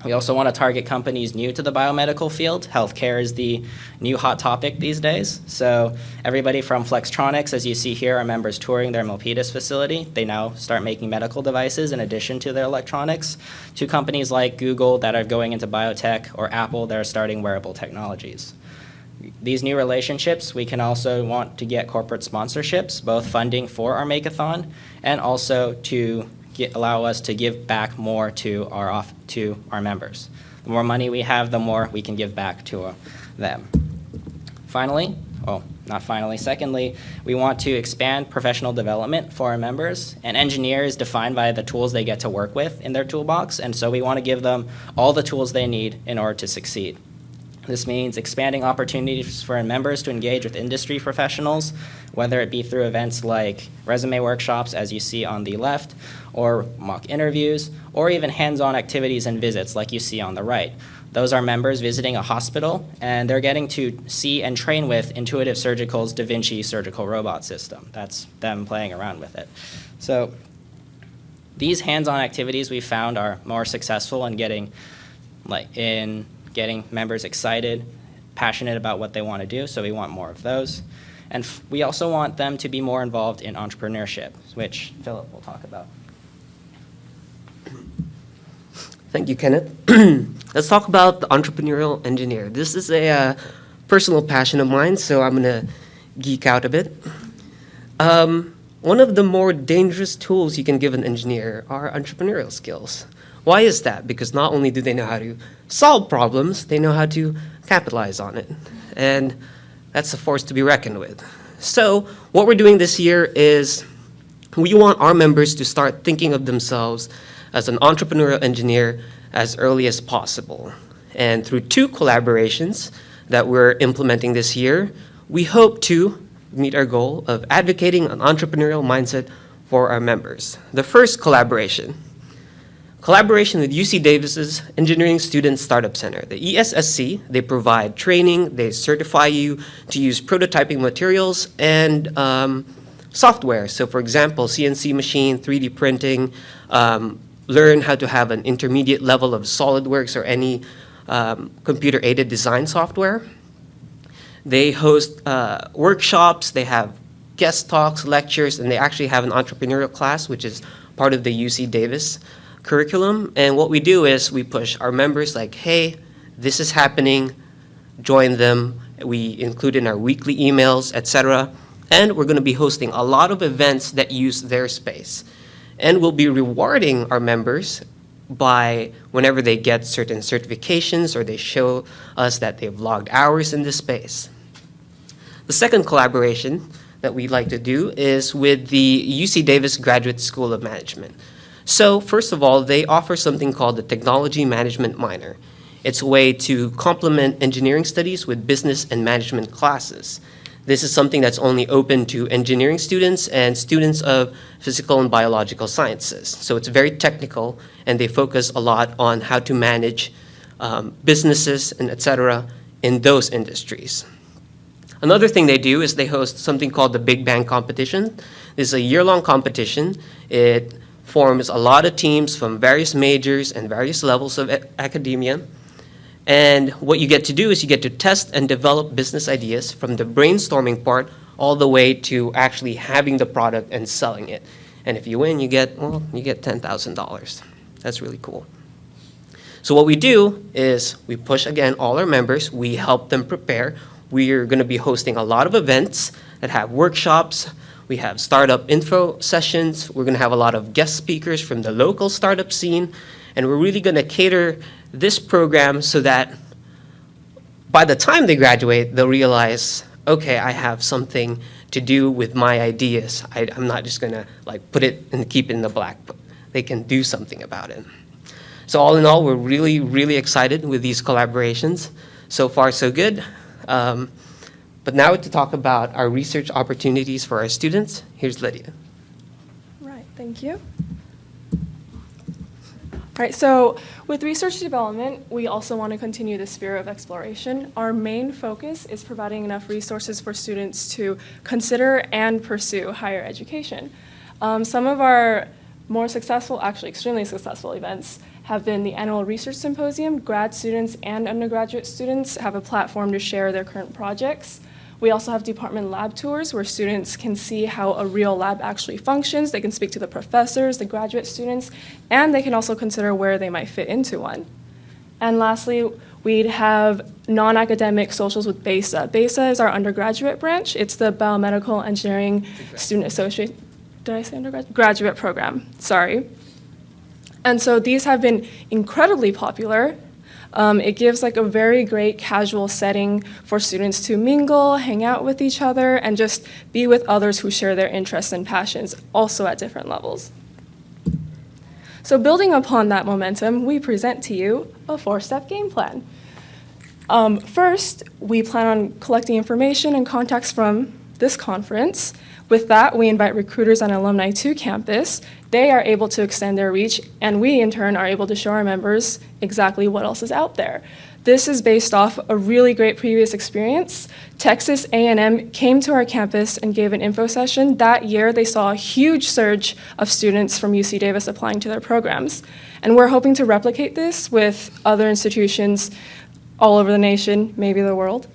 We also want to target companies new to the biomedical field. Healthcare is the new hot topic these days. So everybody from Flextronics, as you see here, are members touring their Milpitas facility. They now start making medical devices in addition to their electronics, to companies like Google that are going into biotech, or Apple that are starting wearable technologies. These new relationships, we can also want to get corporate sponsorships, both funding for our Makeathon and also to allow us to give back more to our members. The more money we have, the more we can give back to them. Secondly, we want to expand professional development for our members. An engineer is defined by the tools they get to work with in their toolbox, and so we want to give them all the tools they need in order to succeed. This means expanding opportunities for members to engage with industry professionals, whether it be through events like resume workshops, as you see on the left, or mock interviews, or even hands-on activities and visits like you see on the right. Those are members visiting a hospital, and they're getting to see and train with Intuitive Surgical's Da Vinci surgical robot system. That's them playing around with it. So these hands-on activities we found are more successful in getting members excited, passionate about what they want to do, so we want more of those. And we also want them to be more involved in entrepreneurship, which Philip will talk about. Thank you, Kenneth. Let's talk about the entrepreneurial engineer. This is a personal passion of mine, so I'm going to geek out a bit. One of the more dangerous tools you can give an engineer are entrepreneurial skills. Why is that? Because not only do they know how to solve problems, they know how to capitalize on it. And that's a force to be reckoned with. So what we're doing this year is we want our members to start thinking of themselves as an entrepreneurial engineer as early as possible. And through 2 collaborations that we're implementing this year, we hope to meet our goal of advocating an entrepreneurial mindset for our members. The first collaboration Collaboration with UC Davis's Engineering Student Startup Center. The ESSC, they provide training, they certify you to use prototyping materials and software. So for example, CNC machine, 3D printing, learn how to have an intermediate level of SolidWorks or any computer-aided design software. They host workshops, they have guest talks, lectures, and they actually have an entrepreneurial class, which is part of the UC Davis curriculum. And what we do is we push our members like, hey, this is happening, join them. We include in our weekly emails, etc. And we're going to be hosting a lot of events that use their space. And we'll be rewarding our members by whenever they get certain certifications or they show us that they've logged hours in this space. The second collaboration that we'd like to do is with the UC Davis Graduate School of Management. So first of all, they offer something called the Technology Management Minor. It's a way to complement engineering studies with business and management classes. This is something that's only open to engineering students and students of physical and biological sciences. So it's very technical, and they focus a lot on how to manage businesses and et cetera in those industries. Another thing they do is they host something called the Big Bang Competition. This is a year-long competition. It forms a lot of teams from various majors and various levels of academia. And what you get to do is you get to test and develop business ideas from the brainstorming part all the way to actually having the product and selling it. And if you win, you get $10,000. That's really cool. So what we do is we push, again, all our members. We help them prepare. We're going to be hosting a lot of events that have workshops. We have startup info sessions. We're going to have a lot of guest speakers from the local startup scene. And we're really going to cater this program so that by the time they graduate, they'll realize, okay, I have something to do with my ideas. I'm not just going to put it and keep it in the black book. They can do something about it. So all in all, we're really, really excited with these collaborations. So far, so good. But now to talk about our research opportunities for our students, here's Lydia. Right, thank you. All right, so with research development, we also want to continue the spirit of exploration. Our main focus is providing enough resources for students to consider and pursue higher education. Some of our more successful, actually extremely successful events have been the annual research symposium. Grad students and undergraduate students have a platform to share their current projects. We also have department lab tours where students can see how a real lab actually functions. They can speak to the professors, the graduate students, and they can also consider where they might fit into one. And lastly, we'd have non-academic socials with BESA. BESA is our undergraduate branch. It's the Biomedical Engineering Student Associate, did I say undergraduate? Graduate program, sorry. And so these have been incredibly popular. It gives a very great casual setting for students to mingle, hang out with each other, and just be with others who share their interests and passions, also at different levels. So building upon that momentum, we present to you a 4-step game plan. First, we plan on collecting information and contacts from this conference. With that, we invite recruiters and alumni to campus. They are able to extend their reach, and we, in turn, are able to show our members exactly what else is out there. This is based off a really great previous experience. Texas A&M came to our campus and gave an info session. That year, they saw a huge surge of students from UC Davis applying to their programs. And we're hoping to replicate this with other institutions all over the nation, maybe the world.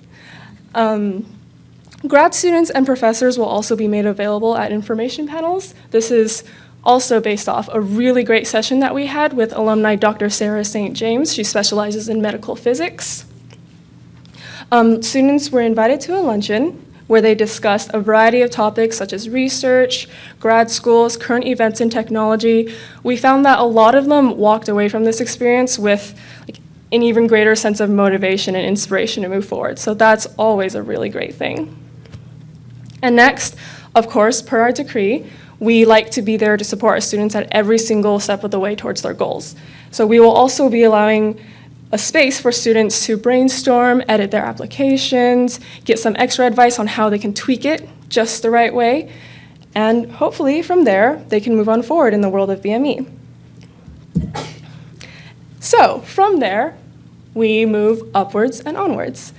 Grad students and professors will also be made available at information panels. This is also based off a really great session that we had with alumni Dr. Sarah St. James. She specializes in medical physics. Students were invited to a luncheon where they discussed a variety of topics such as research, grad schools, current events in technology. We found that a lot of them walked away from this experience with an even greater sense of motivation and inspiration to move forward. So that's always a really great thing. And next, of course, per our decree, we like to be there to support our students at every single step of the way towards their goals. So we will also be allowing a space for students to brainstorm, edit their applications, get some extra advice on how they can tweak it just the right way, and hopefully from there, they can move on forward in the world of BME. So from there, we move upwards and onwards.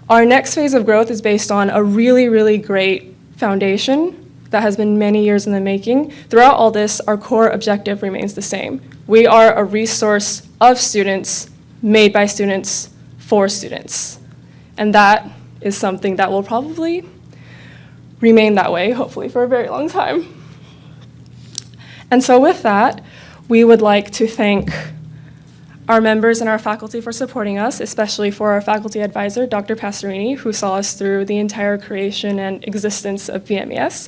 Our next phase of growth is based on a really, really great foundation that has been many years in the making. Throughout all this, our core objective remains the same. We are a resource of students, made by students, for students. And that is something that will probably remain that way, hopefully, for a very long time. And so with that, we would like to thank our members and our faculty for supporting us, especially for our faculty advisor, Dr. Pastorini, who saw us through the entire creation and existence of BMES.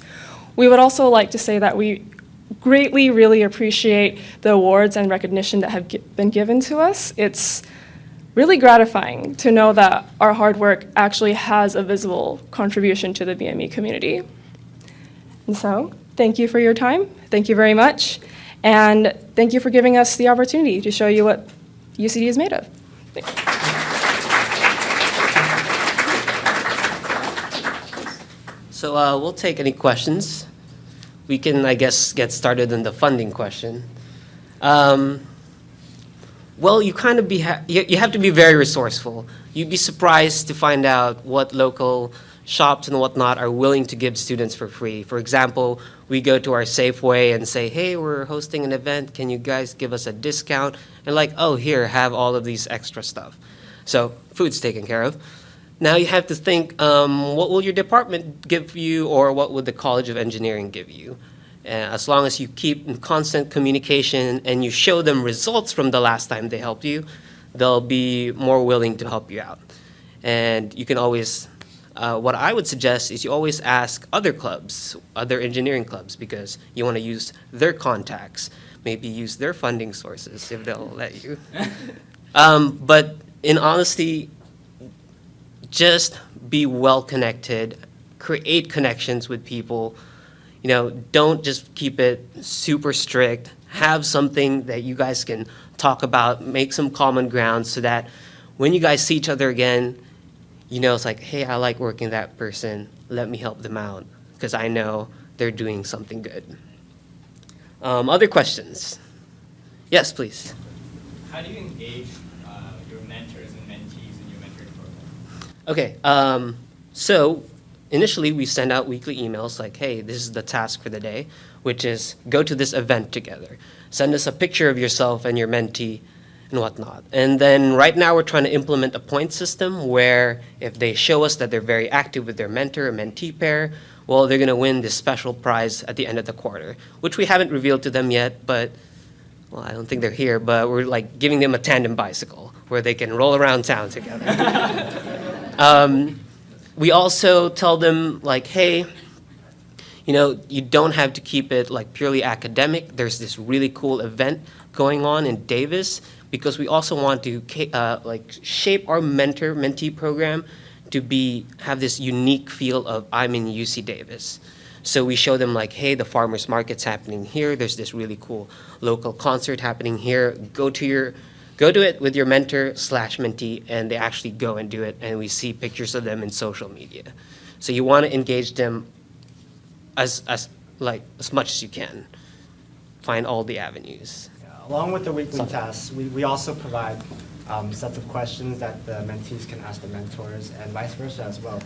We would also like to say that we greatly, really appreciate the awards and recognition that have been given to us. It's really gratifying to know that our hard work actually has a visible contribution to the BME community. And so, thank you for your time. Thank you very much. And thank you for giving us the opportunity to show you what UCD is made of. Thank you. So we'll take any questions. We can, I guess, get started on the funding question. Well, you kind of you have to be very resourceful. You'd be surprised to find out what local shops and whatnot are willing to give students for free. For example, we go to our Safeway and say, hey, we're hosting an event. Can you guys give us a discount? And like, oh, here, have all of these extra stuff. So food's taken care of. Now you have to think, what will your department give you, or what would the College of Engineering give you? As long as you keep in constant communication and you show them results from the last time they helped you, they'll be more willing to help you out. And you can always, what I would suggest is you always ask other clubs, other engineering clubs, because you want to use their contacts, maybe use their funding sources if they'll let you. But in honesty, just be well connected, create connections with people. You know, don't just keep it super strict. Have something that you guys can talk about, make some common ground so that when you guys see each other again, you know, it's like, hey, I like working with that person. Let me help them out because I know they're doing something good. Other questions? Yes, please. How do you engage your mentors and mentees in your mentoring program? Okay, so initially we send out weekly emails like, hey, this is the task for the day, which is go to this event together. Send us a picture of yourself and your mentee and whatnot. And then right now we're trying to implement a point system where if they show us that they're very active with their mentor or mentee pair, well, they're gonna win this special prize at the end of the quarter, which we haven't revealed to them yet, but, well, I don't think they're here, but we're like giving them a tandem bicycle where they can roll around town together. We also tell them like, hey, you know, you don't have to keep it like purely academic. There's this really cool event going on in Davis because we also want to like shape our mentor-mentee program to have this unique feel of I'm in UC Davis. So we show them like, hey, the farmers market's happening here. There's this really cool local concert happening here. Go to it with your mentor/mentee, and they actually go and do it, and we see pictures of them in social media. So you want to engage them as much as you can. Find all the avenues. Yeah, along with the weekly tasks, we also provide sets of questions that the mentees can ask the mentors, and vice versa as well.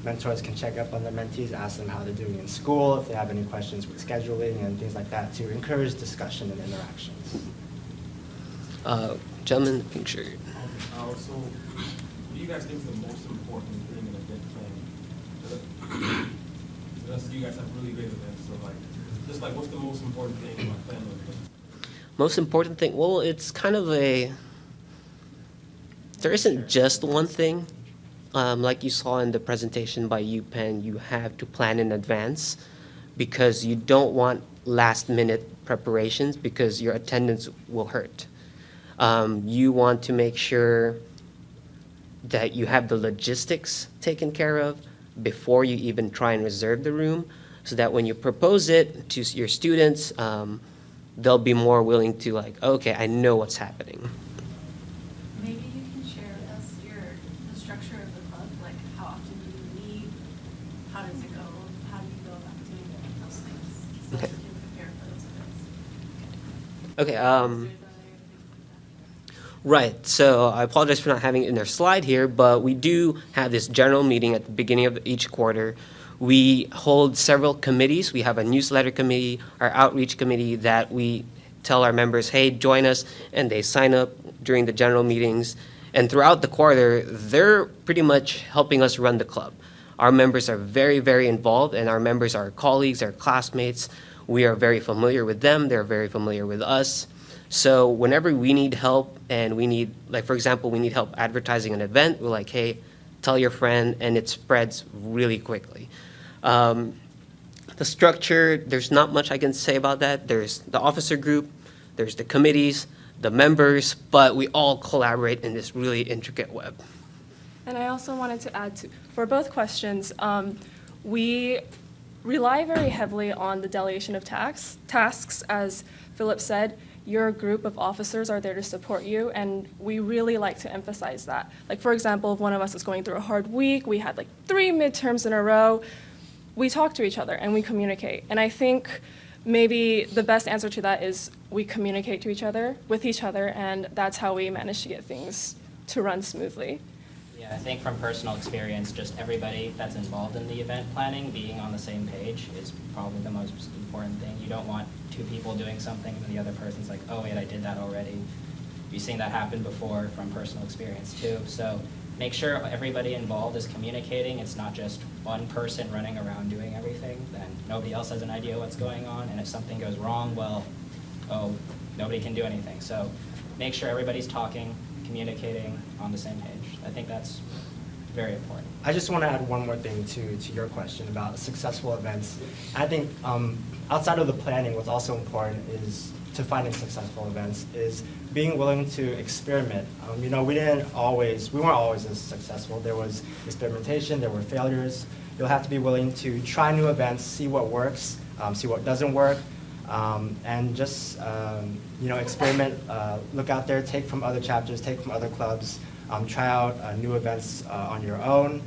Mentors can check up on the mentees, ask them how they're doing in school, if they have any questions with scheduling and things like that, to encourage discussion and interactions. Gentleman in the pink shirt. So, what do you guys think is the most important thing in event planning? So you guys have really great events, so what's the most important thing about planning an event? Most important thing? Well, it's kind of there isn't just one thing. Like you saw in the presentation by UPenn, you have to plan in advance because you don't want last-minute preparations because your attendance will hurt. You want to make sure that you have the logistics taken care of before you even try and reserve the room so that when you propose it to your students, they'll be more willing to like, okay, I know what's happening. Maybe you can share with us the structure of the club, like how often do you meet, how does it go, how do you go about doing those things so that you can prepare for those events? Okay. Right, so I apologize for not having it in their slide here, but we do have this general meeting at the beginning of each quarter. We hold several committees. We have a newsletter committee, our outreach committee, that we tell our members, hey, join us, and they sign up during the general meetings. And throughout the quarter, they're pretty much helping us run the club. Our members are very, very involved, and our members are colleagues, our classmates. We are very familiar with them. They're very familiar with us. So whenever we need help and we need, like, for example, we need help advertising an event, we're like, hey, tell your friend, and it spreads really quickly. The structure, there's not much I can say about that. There's the officer group, there's the committees, the members, but we all collaborate in this really intricate web. And I also wanted to add, for both questions, we rely very heavily on the delegation of tasks. As Philip said, your group of officers are there to support you, and we really like to emphasize that. Like, for example, if one of us is going through a hard week, we had like 3 midterms in a row, we talk to each other and we communicate. And I think maybe the best answer to that is we communicate to each other, with each other, and that's how we manage to get things to run smoothly. Yeah, I think from personal experience, just everybody that's involved in the event planning being on the same page is probably the most important thing. You don't want 2 people doing something and the other person's like, oh wait, I did that already. You've seen that happen before from personal experience too. So make sure everybody involved is communicating. It's not just one person running around doing everything. Then nobody else has an idea what's going on. And if something goes wrong, well, oh, nobody can do anything. So make sure everybody's talking, communicating on the same page. I think that's very important. I just want to add one more thing to your question about successful events. I think outside of the planning, what's also important is to finding successful events is being willing to experiment. We weren't always as successful. There was experimentation, there were failures. You'll have to be willing to try new events, see what works, see what doesn't work, and just experiment. Look out there, take from other chapters, take from other clubs. Try out new events on your own.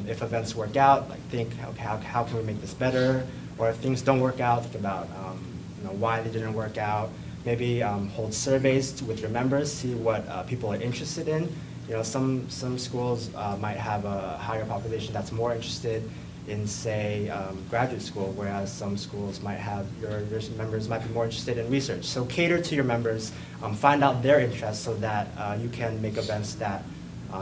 If events work out, think, okay, how can we make this better? Or if things don't work out, think about why they didn't work out. Maybe hold surveys with your members, see what people are interested in. Some schools might have a higher population that's more interested in, say, graduate school, whereas some schools might have, your members might be more interested in research. So cater to your members, find out their interests so that you can make events that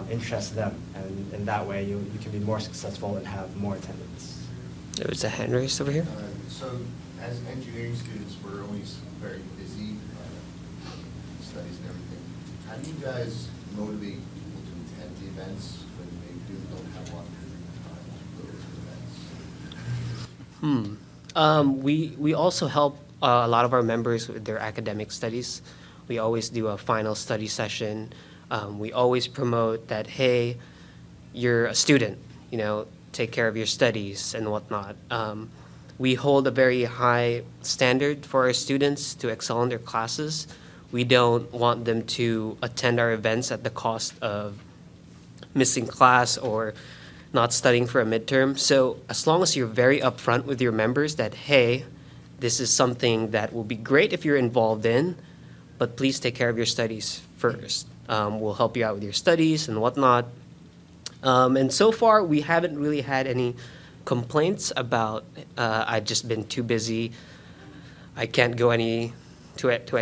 interest them. And in that way, you can be more successful and have more attendance. There's a hand raised over here. So as engineering students, we're always very busy, studies and everything. How do you guys motivate people to attend the events when they don't have a lot of time to go to events? We also help a lot of our members with their academic studies. We always do a final study session. We always promote that, hey, you're a student, take care of your studies and whatnot. We hold a very high standard for our students to excel in their classes. We don't want them to attend our events at the cost of missing class or not studying for a midterm. So as long as you're very upfront with your members that, hey, this is something that will be great if you're involved in, but please take care of your studies first. We'll help you out with your studies and whatnot. And so far, we haven't really had any complaints about I've just been too busy, I can't go to any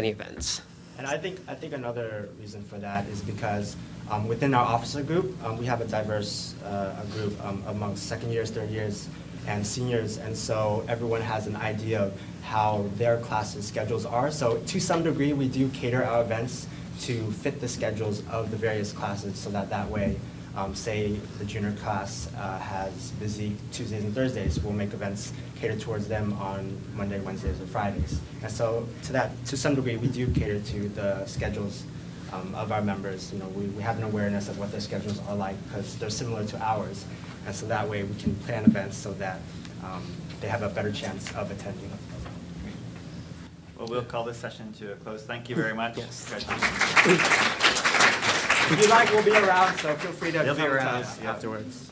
events. And I think another reason for that is because within our officer group, we have a diverse group amongst second years, third years, and seniors, and so everyone has an idea of how their classes' schedules are. So to some degree, we do cater our events to fit the schedules of the various classes so that way, say the junior class has busy Tuesdays and Thursdays, we'll make events catered towards them on Monday, Wednesdays, or Fridays. And so to some degree, we do cater to the schedules of our members. We have an awareness of what their schedules are like because they're similar to ours. And so that way we can plan events so that they have a better chance of attending. Well, we'll call this session to a close. Thank you very much. Yes. If you like, we'll be around, so feel free to They'll be come to around, us yeah. afterwards.